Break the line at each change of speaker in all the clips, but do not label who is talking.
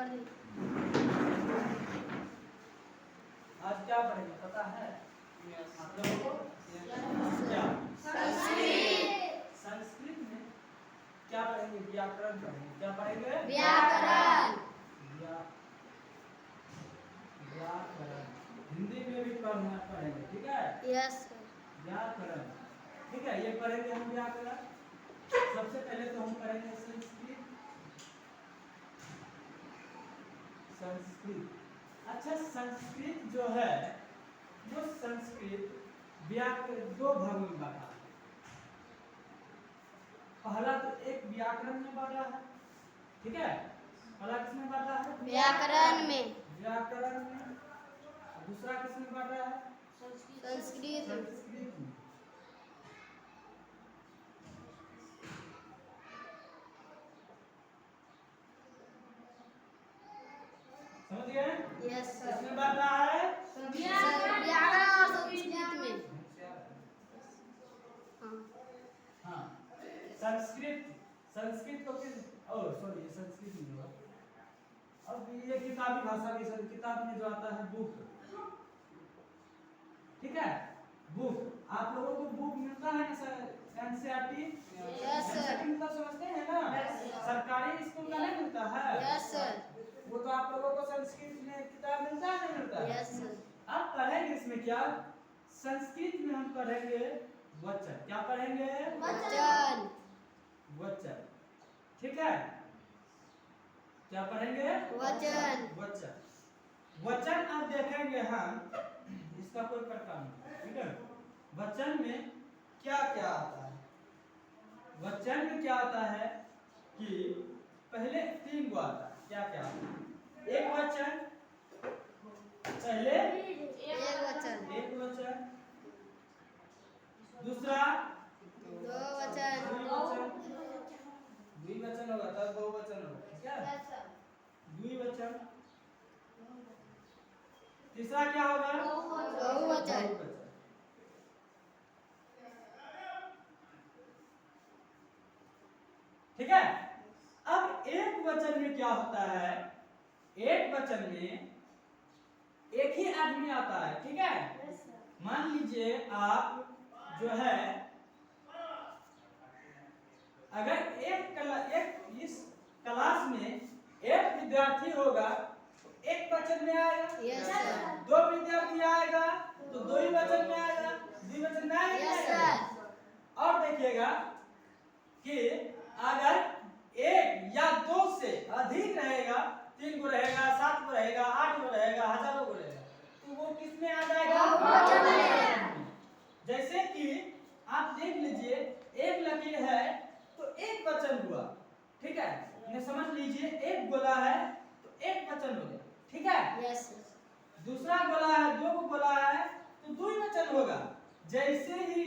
आज क्या पढ़ेंगे पता है आप लोगों को? क्या संस्कृत में क्या पढ़ेंगे? व्याकरण पढ़ेंगे। क्या पढ़ेंगे?
व्याकरण।
व्याकरण हिंदी में भी पढ़ना पढ़ेंगे, ठीक है?
यस
व्याकरण, ठीक है। ये पढ़ेंगे हम व्याकरण। सबसे पहले तो हम पढ़ेंगे संस्कृत। अच्छा, संस्कृत जो है वो संस्कृत व्याकरण दो भागों में बांटा है। पहला तो एक व्याकरण में बांटा है, ठीक है? पहला किसमें बांटा है?
व्याकरण में।
व्याकरण में। दूसरा किसमें बांटा है?
संस्कृत।
संस्कृत में। समझ गए?
यस
किसमें बांटा है?
व्याकरण और संस्कृत में।
हाँ, संस्कृत को किस सॉरी संस्कृत नहीं होगा। अब ये किताबी भाषा की किताब में जो आता है बुक, ठीक है? बुक आप लोगों को बुक मिलता है ना सर? एनसीईआरटी।
Yes sir.
मतलब समझते हैं ना? सरकारी स्कूल का नहीं मिलता है?
Yes sir.
वो तो आप लोगों को संस्कृत में किताब मिलता है नहीं मिलता है?
Yes sir.
आप पढ़ेंगे इसमें क्या? संस्कृत में हम पढ़ेंगे वचन। क्या पढ़ेंगे?
वचन।
वचन, ठीक है? क्या पढ़ेंगे?
वचन।
वचन। वचन अब देखेंगे हम, इसका कोई प्रकार नहीं, ठीक है? वचन में क्या क्या आता है? वचन में क्या आता है कि पहले तीन गो आता है। क्या क्या आता है? एक वचन, पहले एक वचन, दूसरा
दो वचन।
द्विवचन होगा तब बहुवचन होगा, ठीक है? द्विवचन। तीसरा क्या होगा?
बहुवचन।
ठीक है? अब एक वचन में क्या होता है? एक वचन में एक ही आदमी आता है, ठीक है? मान लीजिए आप जो है, अगर एक इस क्लास में एक विद्यार्थी होगा तो एक वचन में आएगा।
Yes sir.
दो विद्यार्थी आएगा तो दो ही वचन में आएगा, द्विवचन में आएगा।
Yes sir.
और देखिएगा कि अगर एक या दो से अधिक रहेगा, 3 को रहेगा, 7 को रहेगा, 8 को रहेगा, हजारों को रहेगा, तो वो किस में आ जाएगा?
बहुवचन में।
जैसे कि आप देख लीजिए, एक लकीर है तो एक वचन हुआ, ठीक है? ये समझ लीजिए, एक गोला है तो एक वचन हो गया, ठीक है?
यस।
दूसरा गोला है, दो गोला है तो दो ही वचन होगा। जैसे ही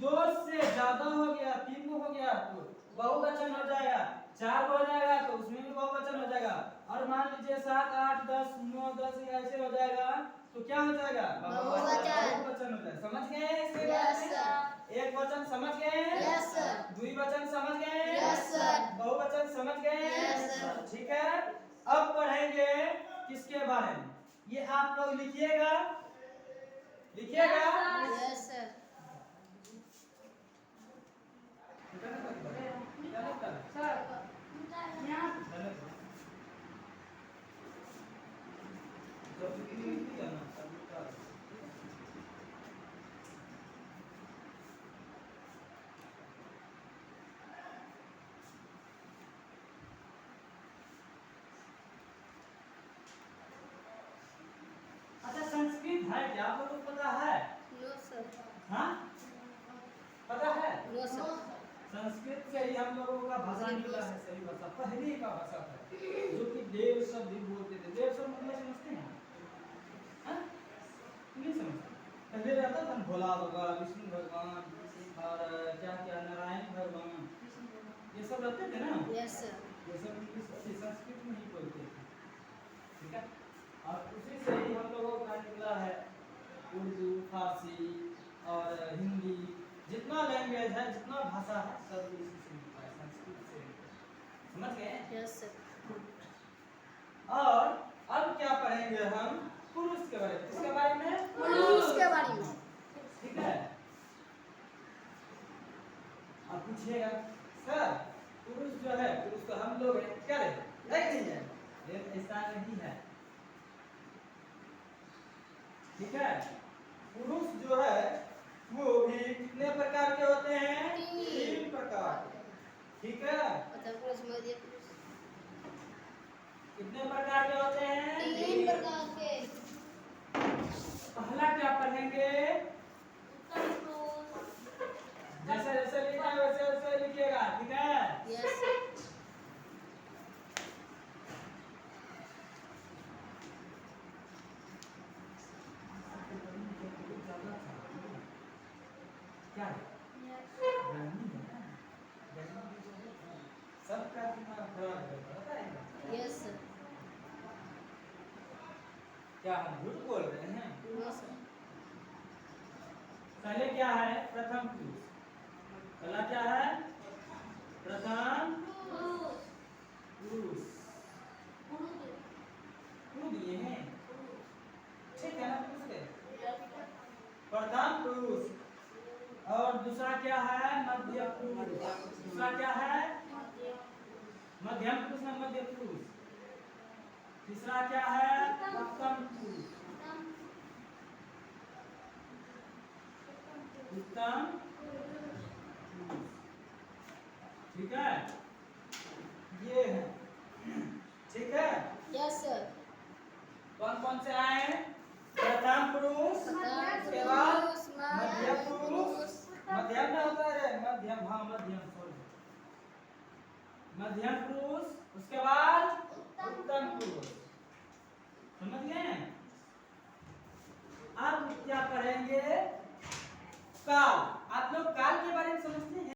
2 से ज्यादा हो गया, 3 हो गया तो बहुवचन हो जाएगा, 4 हो जाएगा तो उसमें भी बहुवचन हो जाएगा, और मान लीजिए 7, 8, 10, 9, 10 ऐसे हो जाएगा तो क्या हो जाएगा? बहुवचन हो जाएगा। समझ गए इसके बारे में? एक वचन समझ गए?
Yes sir.
द्विवचन समझ गए?
Yes sir.
बहुवचन समझ गए?
Yes sir.
ठीक है। अब पढ़ेंगे किसके बारे में? ये आप लोग लिखिएगा, लिखिएगा।
Yes sir.
अच्छा, संस्कृत है क्या आप लोगों को पता है?
No sir.
हाँ, पता है?
No sir.
संस्कृत से ही हम लोगों का भाषा निकला है, सही भाषा, पहले का भाषा था, जो कि देव शब्द भी बोलते थे। देव शब्द मतलब समझते हैं? हाँ? नहीं समझते। पहले रहता था भोला बाबा, विष्णु भगवान और क्या क्या नारायण भगवान, ये सब रहते थे ना?
Yes sir.
ये सब इंग्लिश संस्कृत में ही बोलते थे, ठीक है? और उसी से ही हम लोगों का निकला है उर्दू, फारसी और हिंदी, जितना लैंग्वेज है, जितना भाषा है, सब इसी से निकला है, संस्कृत से। समझ गए?
Yes sir.
पढ़ेंगे हम पुरुष के बारे में। किसके बारे में?
पुरुष के बारे में।
ठीक है। अब पूछिएगा सर पुरुष जो है, पुरुष तो हम लोग हैं, क्या है नहीं है, लेकिन ऐसा नहीं है। ठीक है। पुरुष जो है वो भी कितने प्रकार के होते हैं? तीन प्रकार। ठीक है।
पुरुष मध्य पुरुष
कितने प्रकार के होते हैं?
तीन प्रकार के।
पहला क्या पढ़ेंगे?
उत्तम पुरुष।
जैसे जैसे लिखा है वैसे वैसे लिखिएगा। ठीक है।
Yes sir.
क्या है? गर्मी है ना? गर्मी की वजह से सबका दिमाग खराब हो जाता है।
Yes sir.
क्या हम झूठ बोल रहे हैं?
No sir.
पहले क्या है? प्रथम पुरुष। पहला क्या है? प्रथम पुरुष। क्यों दिए हैं? ठीक है ना पुरुष के? प्रथम पुरुष। और दूसरा क्या है? मध्य पुरुष। दूसरा क्या है? मध्यम पुरुष ना मध्य पुरुष। तीसरा क्या है? उत्तम पुरुष। उत्तम पुरुष। ठीक है। ये है। ठीक है।
Yes sir.
कौन कौन से आए? प्रथम पुरुष, उसके बाद मध्य पुरुष, मध्यम में होता है मध्यम, हाँ मध्यम, सॉरी मध्यम पुरुष, उसके बाद उत्तम पुरुष। समझ गए? अब क्या पढ़ेंगे? काल। आप लोग काल के बारे में समझते हैं?